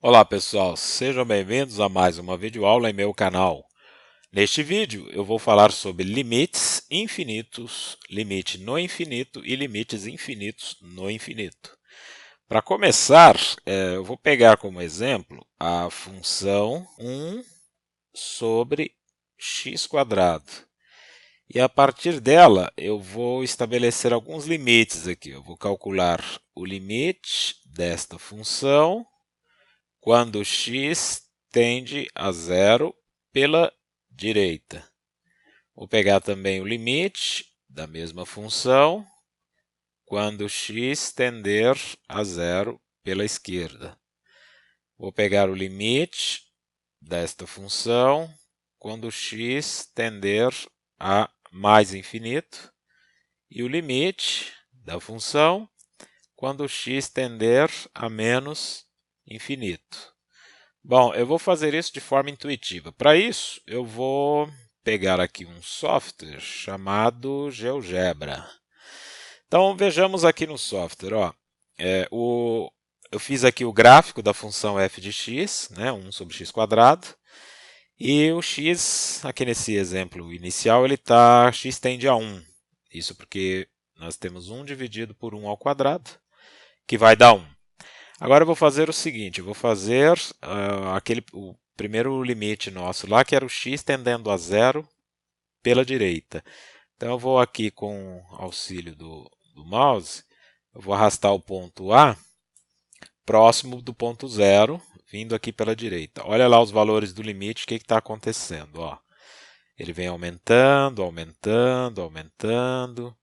Olá pessoal, sejam bem-vindos a mais uma videoaula em meu canal. Neste vídeo eu vou falar sobre limites infinitos, limite no infinito e limites infinitos no infinito. Para começar, eu vou pegar como exemplo a função 1 sobre x². E a partir dela eu vou estabelecer alguns limites aqui. Eu vou calcular o limite desta função quando x tende a zero pela direita. Vou pegar também o limite da mesma função quando x tender a zero pela esquerda. Vou pegar o limite desta função quando x tender a mais infinito e o limite da função quando x tender a menos infinito. Bom, eu vou fazer isso de forma intuitiva. Para isso, eu vou pegar aqui um software chamado GeoGebra. Então, vejamos aqui no software. Eu fiz aqui o gráfico da função f de x, 1 sobre x², e o x, aqui nesse exemplo inicial, x tende a 1. Isso porque nós temos 1 dividido por 1 ao quadrado, que vai dar 1. Agora eu vou fazer o seguinte, eu vou fazer o primeiro limite nosso lá, que era o x tendendo a zero pela direita. Então eu vou aqui com auxílio do mouse, eu vou arrastar o ponto A próximo do ponto zero, vindo aqui pela direita. Olha lá os valores do limite, o que está acontecendo. Ele vem aumentando, aumentando, aumentando.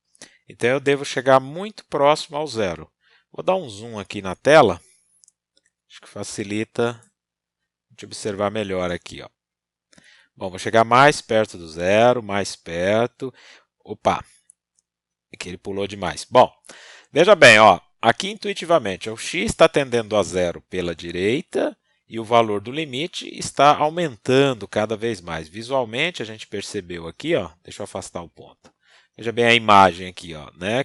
Então eu devo chegar muito próximo ao zero. Vou dar um zoom aqui na tela. Acho que facilita a gente observar melhor aqui. Bom, vou chegar mais perto do zero, mais perto. Opa, aqui ele pulou demais. Bom, veja bem, aqui intuitivamente, o x está tendendo a zero pela direita e o valor do limite está aumentando cada vez mais. Visualmente, a gente percebeu aqui, deixa eu afastar o ponto. Veja bem a imagem aqui,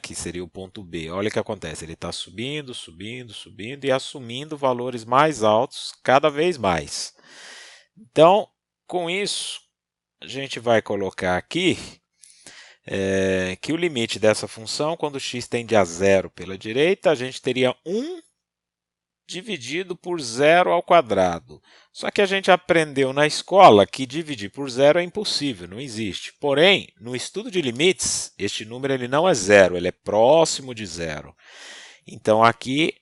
que seria o ponto B. Olha o que acontece, ele está subindo, subindo, subindo e assumindo valores mais altos cada vez mais. Então, com isso, a gente vai colocar aqui que o limite dessa função, quando x tende a zero pela direita, a gente teria 1 dividido por zero ao quadrado. Só que a gente aprendeu na escola que dividir por zero é impossível, não existe. Porém, no estudo de limites, este número ele não é zero, ele é próximo de zero. Então, aqui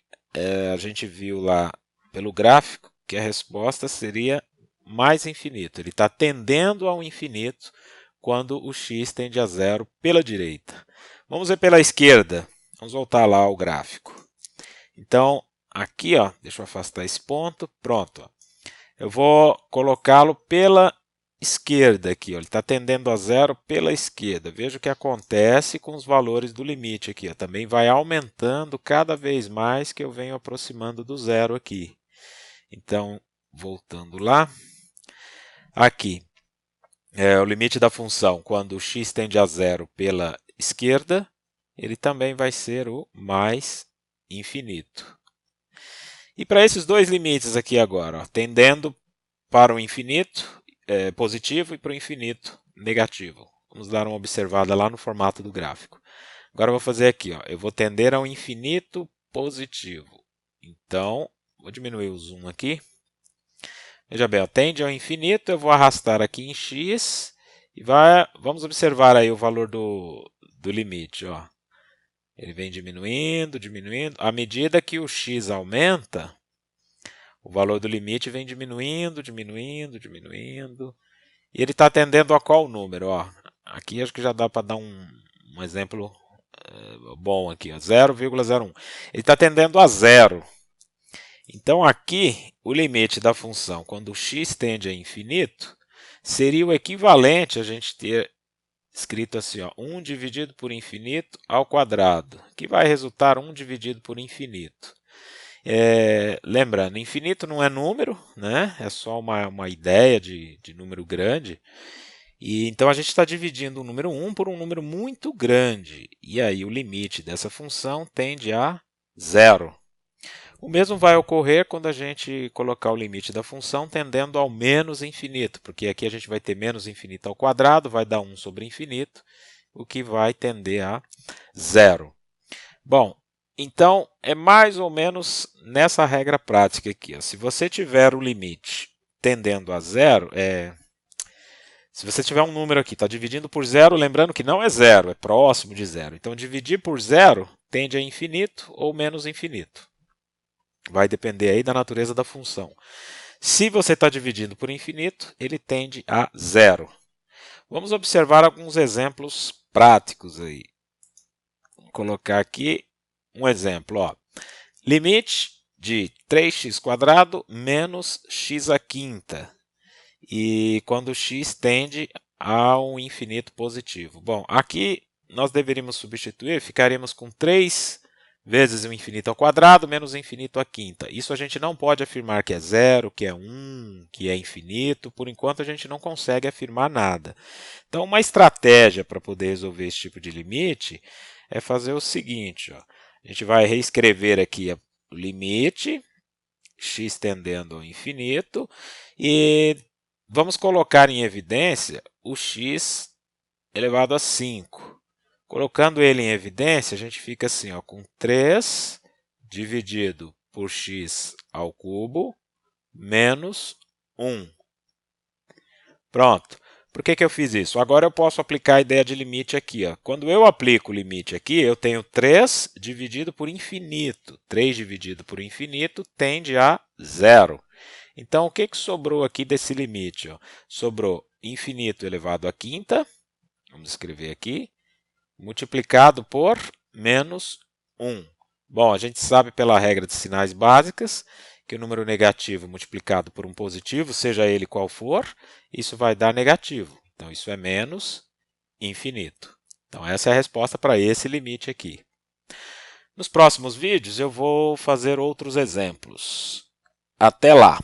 a gente viu lá pelo gráfico que a resposta seria mais infinito. Ele está tendendo ao infinito quando o x tende a zero pela direita. Vamos ver pela esquerda. Vamos voltar lá ao gráfico. Então, aqui, deixa eu afastar esse ponto. Pronto. Eu vou colocá-lo pela esquerda aqui. Ele está tendendo a zero pela esquerda. Veja o que acontece com os valores do limite aqui. Também vai aumentando cada vez mais que eu venho aproximando do zero aqui. Então, voltando lá. Aqui, o limite da função, quando x tende a zero pela esquerda, ele também vai ser o mais infinito. E para esses dois limites aqui agora, tendendo para o infinito positivo e para o infinito negativo. Vamos dar uma observada lá no formato do gráfico. Agora eu vou fazer aqui, eu vou tender ao infinito positivo. Então, vou diminuir o zoom aqui. Veja bem, tende ao infinito, eu vou arrastar aqui em x e vamos observar aí o valor do limite. Ele vem diminuindo, diminuindo. À medida que o x aumenta, o valor do limite vem diminuindo, diminuindo, diminuindo. E ele está tendendo a qual número? Aqui acho que já dá para dar um exemplo bom aqui, 0,01. Ele está tendendo a zero. Então, aqui, o limite da função, quando x tende a infinito, seria o equivalente a gente ter escrito assim, 1 dividido por infinito ao quadrado, que vai resultar 1 dividido por infinito. Lembrando, infinito não é número, é só uma ideia de número grande. E então a gente está dividindo o número 1 por um número muito grande. E aí o limite dessa função tende a zero. O mesmo vai ocorrer quando a gente colocar o limite da função tendendo ao menos infinito, porque aqui a gente vai ter menos infinito ao quadrado, vai dar 1 sobre infinito, o que vai tender a zero. Bom, então é mais ou menos nessa regra prática aqui. Ó. Se você tiver o limite tendendo a zero, se você tiver um número aqui, está dividindo por zero, lembrando que não é zero, é próximo de zero. Então, dividir por zero tende a infinito ou menos infinito. Vai depender aí da natureza da função. Se você está dividindo por infinito, ele tende a zero. Vamos observar alguns exemplos práticos aí. Vou colocar aqui um exemplo. Ó. Limite de 3x² menos x à quinta. E quando x tende a um infinito positivo. Bom, aqui nós deveríamos substituir, ficaríamos com 3 vezes o infinito ao quadrado menos o infinito à quinta. Isso a gente não pode afirmar que é zero, que é 1, que é infinito. Por enquanto a gente não consegue afirmar nada. Então uma estratégia para poder resolver esse tipo de limite é fazer o seguinte. Ó. A gente vai reescrever aqui o limite, x tendendo ao infinito, e vamos colocar em evidência o x elevado a 5. Colocando ele em evidência, a gente fica assim, ó, com 3 dividido por x ao cubo menos 1. Pronto. Por que eu fiz isso? Agora eu posso aplicar a ideia de limite aqui. Ó. Quando eu aplico o limite aqui, eu tenho 3 dividido por infinito. 3 dividido por infinito tende a zero. Então, o que sobrou aqui desse limite? Ó? Sobrou infinito elevado à quinta, vamos escrever aqui, multiplicado por menos 1. Bom, a gente sabe pela regra de sinais básicas que o número negativo multiplicado por um positivo, seja ele qual for, isso vai dar negativo. Então, isso é menos infinito. Então, essa é a resposta para esse limite aqui. Nos próximos vídeos, eu vou fazer outros exemplos. Até lá!